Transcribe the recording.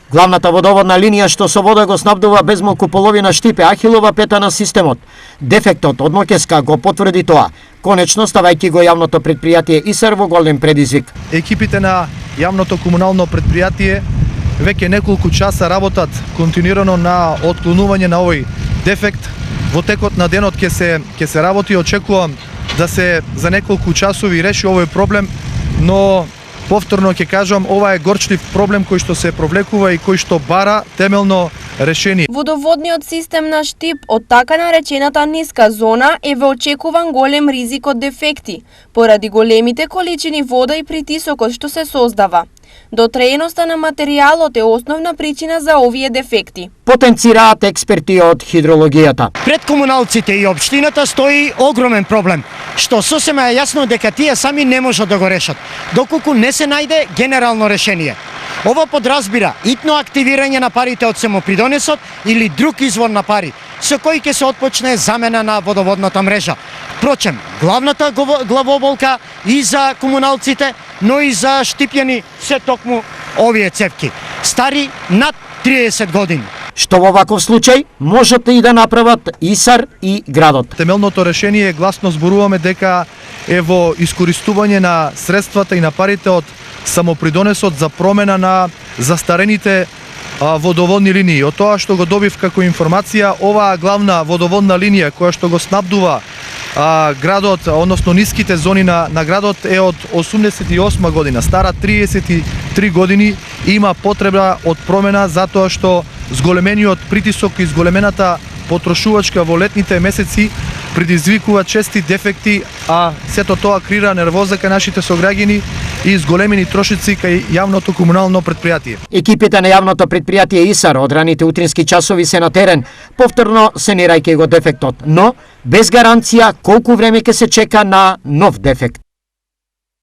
Главната водоводна линија што со вода го снабдува безмалку половина Штип е ахилова пета на системот. Дефектот од Макеска го потврди тоа, конечно ставајќи го јавното предпријатие ИСАР во голем предизвик. Екипите на јавното комунално предпријатие веќе неколку часа работат континуирано на отклонување на овој дефект. Во текот на денот ќе се работи, очекувам да се за неколку часови реши овој проблем, но повторно ќе кажам, ова е горчлив проблем кој што се провлекува и кој што бара темелно решение. Водоводниот систем на Штип од така наречената ниска зона е во очекуван голем ризик од дефекти, поради големите количини вода и притисокот што се создава. Дотрееноста на материјалот е основна причина за овие дефекти. Потенцираат експерти од хидрологијата. Пред комуналците и општината стои огромен проблем, што сосема е јасно дека тие сами не можат да го решат, доколку не се најде генерално решение. Ова подразбира итно активирање на парите од самопридонесот или друг извор на пари, со кој ќе се отпочне замена на водоводната мрежа. Впрочем, главната главоболка и за комуналците, но и за штипјани се токму овие цевки, стари над 30 години. Што во ваков случај можат и да направат ИСАР и градот. Темелното решение гласно зборуваме дека е во искористување на средствата и на парите од самопридонесот за промена на застарените водоводни линии. Од тоа што го добив како информација, оваа главна водоводна линија која што го снабдува градот, односно ниските зони на градот е од 88 година, стара 33 години, има потреба од промена затоа што зголемениот притисок и зголемената потрошувачка во летните месеци предизвикува чести дефекти, а сето тоа креира нервоза кај нашите сограѓани и зголемени трошици кај јавното комунално предпријатие. Екипите на јавното предпријатие ИСАР од раните утрински часови се на терен, повторно санирајќи го дефектот, но без гаранција колку време ќе се чека на нов дефект.